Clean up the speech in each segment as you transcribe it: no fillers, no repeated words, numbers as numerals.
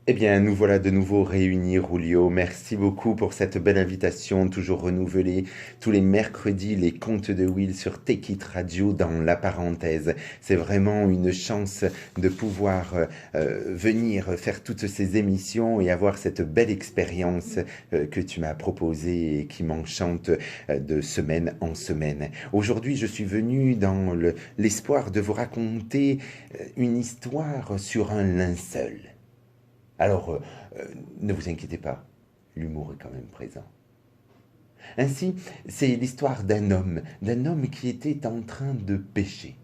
Eh bien, nous voilà de nouveau réunis, Rulio. Merci beaucoup pour cette belle invitation, toujours renouvelée tous les mercredis, les contes de Will sur Take It Radio dans la parenthèse. C'est vraiment une chance de pouvoir venir faire toutes ces émissions et avoir cette belle expérience que tu m'as proposée et qui m'enchante de semaine en semaine. Aujourd'hui, je suis venu dans l'espoir de vous raconter une histoire sur un linceul. Alors, ne vous inquiétez pas, l'humour est quand même présent. Ainsi, c'est l'histoire d'un homme qui était en train de pêcher.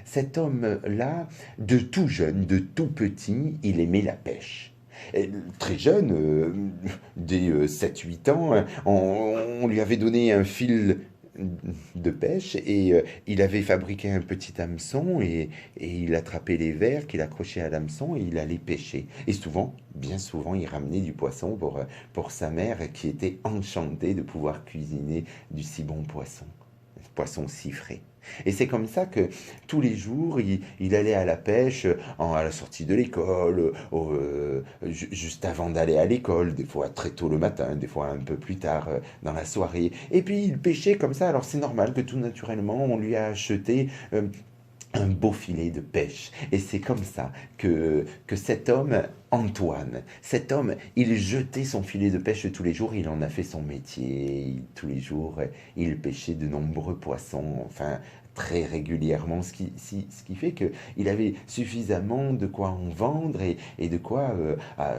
Cet homme-là, de tout jeune, de tout petit, il aimait la pêche. Et très jeune, dès 7-8 ans, on lui avait donné un fil de pêche et il avait fabriqué un petit hameçon et il attrapait les vers qu'il accrochait à l'hameçon et il allait pêcher. Et souvent, bien souvent, il ramenait du poisson pour sa mère qui était enchantée de pouvoir cuisiner du si bon poisson, poisson si frais. Et c'est comme ça que tous les jours, il allait à la pêche à la sortie de l'école, juste avant d'aller à l'école, des fois très tôt le matin, des fois un peu plus tard dans la soirée. Et puis il pêchait comme ça, alors c'est normal que tout naturellement, on lui a acheté un beau filet de pêche. Et c'est comme ça que cet homme, Antoine, cet homme, il jetait son filet de pêche tous les jours, il en a fait son métier. Tous les jours, il pêchait de nombreux poissons, enfin très régulièrement, ce qui fait qu'il avait suffisamment de quoi en vendre et de quoi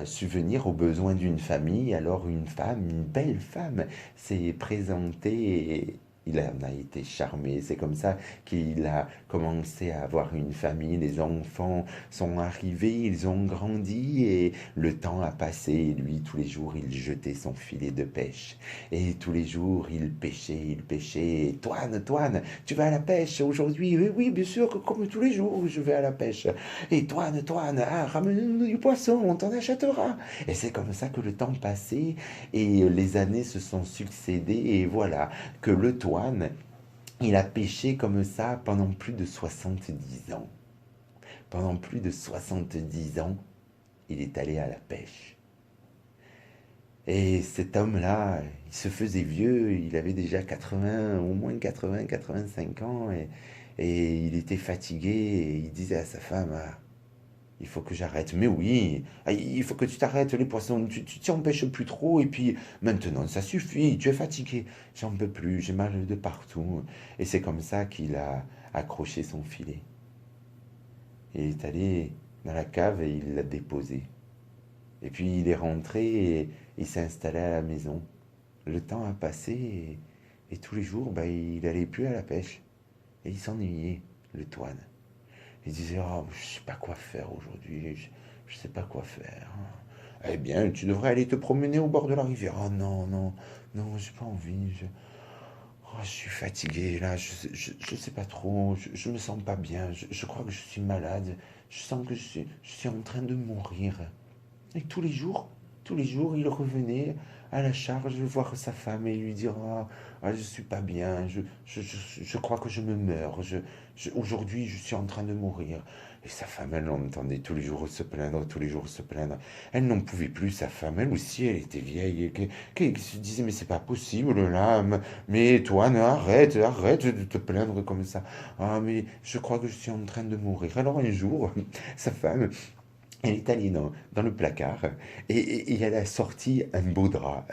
subvenir aux besoins d'une famille. Alors une femme, une belle femme, s'est présentée et il en a été charmé. C'est comme ça qu'il a commencé à avoir une famille. Les enfants sont arrivés, ils ont grandi et le temps a passé. Et lui, tous les jours, il jetait son filet de pêche. Et tous les jours, il pêchait, il pêchait. Toine, Toine, tu vas à la pêche aujourd'hui? Oui, oui, bien sûr, comme tous les jours, je vais à la pêche. Et Toine, Toine, ah, ramène-nous du poisson, on t'en achètera. Et c'est comme ça que le temps passait et les années se sont succédées. Et voilà que le Toine, il a pêché comme ça pendant plus de 70 ans. Pendant plus de 70 ans, il est allé à la pêche. Et cet homme-là, il se faisait vieux, il avait déjà 80, au moins 80, 85 ans, et il était fatigué, et il disait à sa femme, ah, il faut que j'arrête. Mais oui, ah, il faut que tu t'arrêtes les poissons, tu t'y empêches plus trop, et puis maintenant ça suffit, tu es fatigué, j'en peux plus, j'ai mal de partout. Et c'est comme ça qu'il a accroché son filet. Il est allé dans la cave et il l'a déposé. Et puis il est rentré et il s'est installé à la maison. Le temps a passé et tous les jours, bah, il n'allait plus à la pêche. Et il s'ennuyait, le Toine. Il disait, oh, je sais pas quoi faire aujourd'hui, je sais pas quoi faire. Eh bien, tu devrais aller te promener au bord de la rivière. Oh non, non, non, j'ai pas envie. Je suis fatigué là, je sais pas trop, je me sens pas bien, je crois que je suis malade, je sens que je suis en train de mourir. Et tous les jours, il revenait à la charge voir sa femme et lui dire ah, ah, je suis pas bien, je crois que je me meurs, aujourd'hui je suis en train de mourir. Et sa femme, elle l'entendait tous les jours se plaindre, tous les jours se plaindre. Elle n'en pouvait plus, sa femme, elle aussi, elle était vieille, et se disait mais c'est pas possible là, mais toi, arrête, arrête de te plaindre comme ça. Ah mais je crois que je suis en train de mourir. Alors un jour, sa femme, elle est allée dans le placard et elle a sorti un beau drap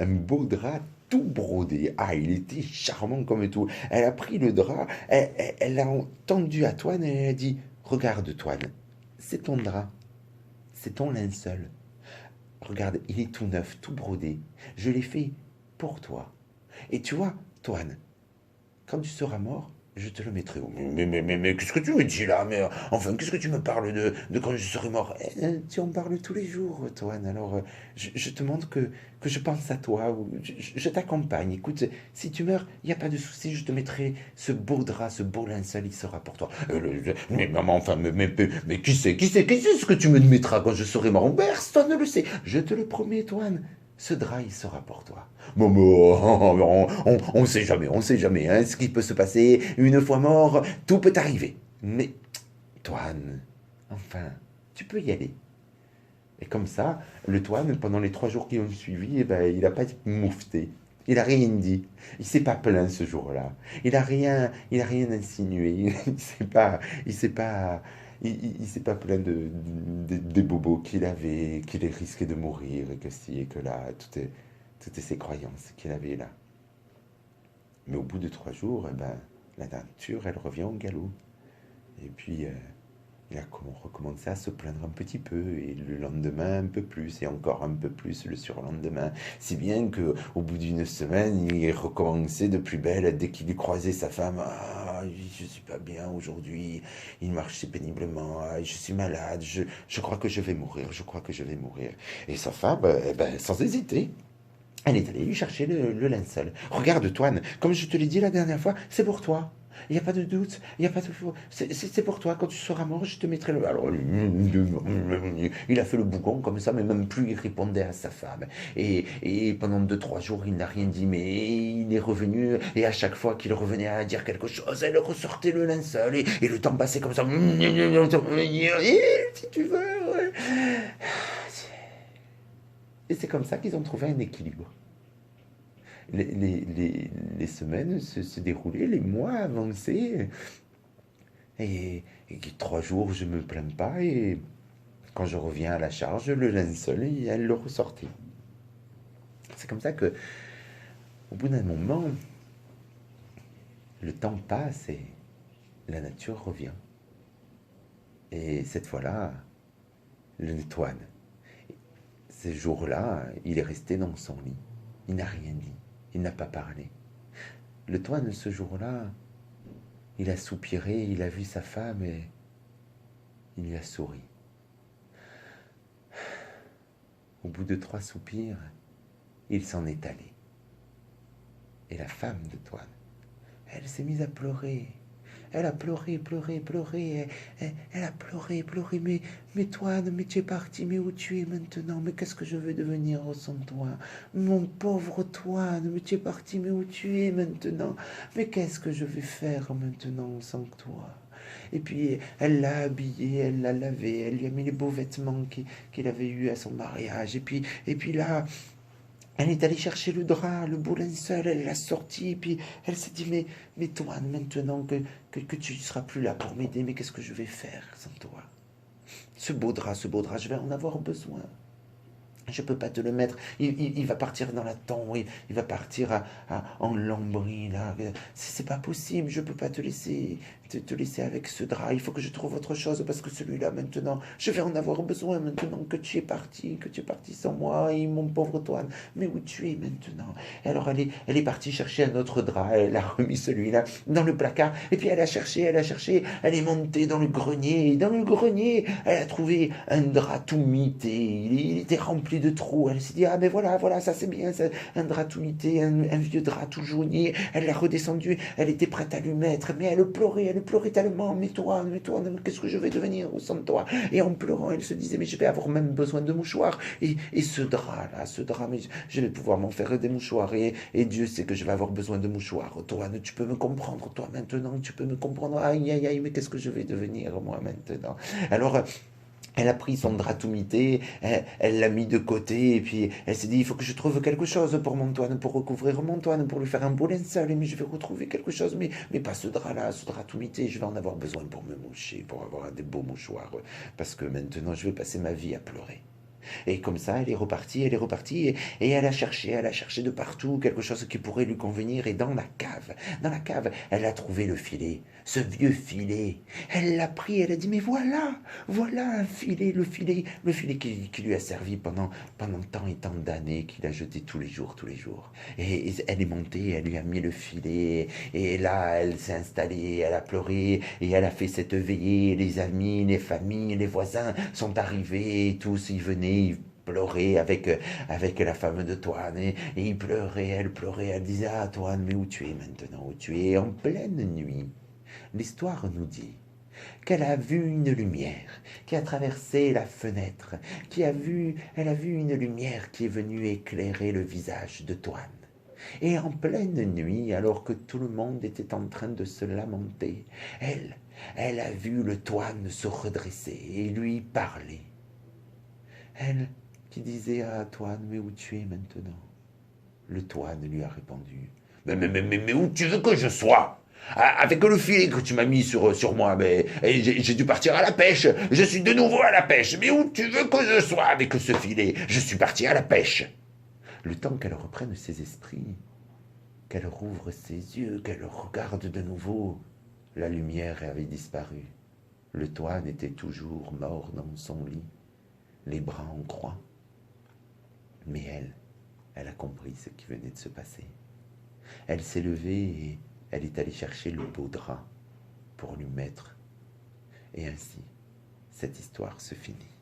tout brodé. Ah, il était charmant comme tout. Elle a pris le drap, elle l'a tendu à Toine et elle a dit, regarde Toine, c'est ton drap, c'est ton linceul. Regarde, il est tout neuf, tout brodé. Je l'ai fait pour toi. Et tu vois, Toine, quand tu seras mort, je te le mettrai au. Mais qu'est-ce que tu me dis là? Mais enfin, qu'est-ce que tu me parles de quand je serai mort? Tu en parles tous les jours, Toine. Alors, je te montre que je pense à toi, je t'accompagne. Écoute, si tu meurs, il n'y a pas de souci, je te mettrai ce beau drap, ce beau linceul, il sera pour toi. Mais maman, enfin, mais qui sait ce que tu me mettras quand je serai mort? Personne ne le sait. Je te le promets, Toine. Ce drap, il sera pour toi. Bon, on sait jamais, on sait jamais, hein, ce qui peut se passer. Une fois mort, tout peut arriver. Mais, Toine, enfin, tu peux y aller. Et comme ça, le Toine, pendant les 3 jours qui ont suivi, eh ben, il n'a pas moufté. Il n'a rien dit. Il s'est pas plaint ce jour-là. Il a rien insinué. Il s'est pas, il s'est pas plaint des bobos qu'il risquait de mourir et que si et que là, toutes ces croyances qu'il avait là. Mais au bout de 3 jours, eh ben, la nature, elle revient au galop. Et puis, il a recommencé à se plaindre un petit peu, et le lendemain un peu plus, et encore un peu plus le surlendemain. Si bien que au bout d'une semaine, il recommençait de plus belle dès qu'il croisait sa femme. Ah, je suis pas bien aujourd'hui, il marchait péniblement, ah, je suis malade, je crois que je vais mourir, je crois que je vais mourir. Et sa femme, eh ben, sans hésiter, elle est allée lui chercher le linceul. Regarde, Toine, comme je te l'ai dit la dernière fois, c'est pour toi. Il n'y a pas de doute, il n'y a pas de... C'est pour toi, quand tu seras mort, je te mettrai le... Alors, il a fait le bougon comme ça, mais même plus il répondait à sa femme. Et pendant 2, 3 jours, il n'a rien dit, mais il est revenu, et à chaque fois qu'il revenait à dire quelque chose, elle ressortait le linceul, et le temps passait comme ça. Si tu veux... Ouais. Et c'est comme ça qu'ils ont trouvé un équilibre. Les semaines se déroulaient, les mois avançaient, et 3 jours, je me plains pas, et quand je reviens à la charge, le linceul, elle le ressortait. C'est comme ça que, au bout d'un moment, le temps passe et la nature revient. Et cette fois-là, le Toine, ces jours-là, il est resté dans son lit. Il n'a rien dit, il n'a pas parlé. Le Toine, ce jour-là, il a soupiré, il a vu sa femme et il lui a souri. Au bout de 3 soupirs, il s'en est allé. Et la femme de Toine, elle s'est mise à pleurer. Elle a pleuré, pleuré, pleuré. Elle a pleuré, pleuré. Mais Toine, mais tu es parti, mais où tu es maintenant? Mais qu'est-ce que je vais devenir sans toi? Mon pauvre Toine, mais tu es parti, mais où tu es maintenant? Mais qu'est-ce que je vais faire maintenant sans toi? Et puis, elle l'a habillé, elle l'a lavé, elle lui a mis les beaux vêtements qu'il avait eus à son mariage. Et puis là, elle est allée chercher le drap, le beau linceul, elle l'a sorti, et puis elle s'est dit, mais toi, maintenant que tu ne seras plus là pour m'aider, mais qu'est-ce que je vais faire sans toi? Ce beau drap, je vais en avoir besoin. Je peux pas te le mettre. Il va partir dans la tombe. Il va partir en lambris, là. C'est pas possible. Je peux pas te laisser avec ce drap. Il faut que je trouve autre chose parce que celui-là, maintenant, je vais en avoir besoin maintenant que tu es parti sans moi. Et mon pauvre Toine, mais où tu es maintenant? Et alors, elle est partie chercher un autre drap. Elle a remis celui-là dans le placard. Et puis, elle a cherché. Elle est montée dans le grenier. Et dans le grenier, elle a trouvé un drap tout mité. Il était rempli de trous. Elle s'est dit, ah mais voilà, ça c'est bien, ça, un drap tout mité, un vieux drap tout jauni. Elle l'a redescendu, elle était prête à lui mettre, mais elle pleurait tellement, mais toi, qu'est-ce que je vais devenir sans toi? Et en pleurant, elle se disait, mais je vais avoir même besoin de mouchoirs. Et ce drap-là, mais je vais pouvoir m'en faire des mouchoirs. Et Dieu sait que je vais avoir besoin de mouchoirs. Toi, tu peux me comprendre, toi maintenant, tu peux me comprendre. Aïe, aïe, aïe, mais qu'est-ce que je vais devenir moi maintenant? Alors, elle a pris son drap tout mité, elle l'a mis de côté, et puis elle s'est dit, il faut que je trouve quelque chose pour mon Toine, pour recouvrir mon Toine, pour lui faire un beau linceul, mais je vais retrouver quelque chose, mais pas ce drap-là, ce drap tout mité, je vais en avoir besoin pour me moucher, pour avoir des beaux mouchoirs, parce que maintenant je vais passer ma vie à pleurer. Et comme ça, elle est repartie, et elle a cherché de partout quelque chose qui pourrait lui convenir, et dans la cave, elle a trouvé le filet, ce vieux filet. Elle l'a pris, elle a dit, mais voilà un filet, le filet qui lui a servi pendant tant et tant d'années, qu'il a jeté tous les jours. Et elle est montée, elle lui a mis le filet, et là, elle s'est installée, elle a pleuré, et elle a fait cette veillée, les amis, les familles, les voisins sont arrivés, tous y venaient, il pleurait avec la femme de Toine, et il pleurait, elle disait, ah Toine, mais où tu es maintenant, où tu es? En pleine nuit, l'histoire nous dit qu'elle a vu une lumière qui a traversé la fenêtre, elle a vu une lumière qui est venue éclairer le visage de Toine. Et en pleine nuit, alors que tout le monde était en train de se lamenter, elle a vu le Toine se redresser et lui parler. Elle qui disait à Toine, mais où tu es maintenant? Le Toine lui a répondu, mais où tu veux que je sois? Avec le filet que tu m'as mis sur moi, mais j'ai dû partir à la pêche. Je suis de nouveau à la pêche. Mais où tu veux que je sois avec ce filet? Je suis parti à la pêche. Le temps qu'elle reprenne ses esprits, qu'elle rouvre ses yeux, qu'elle regarde de nouveau, la lumière avait disparu. Le Toine était toujours mort dans son lit, les bras en croix. Mais elle a compris ce qui venait de se passer. Elle s'est levée et elle est allée chercher le beau drap pour lui mettre. Et ainsi, cette histoire se finit.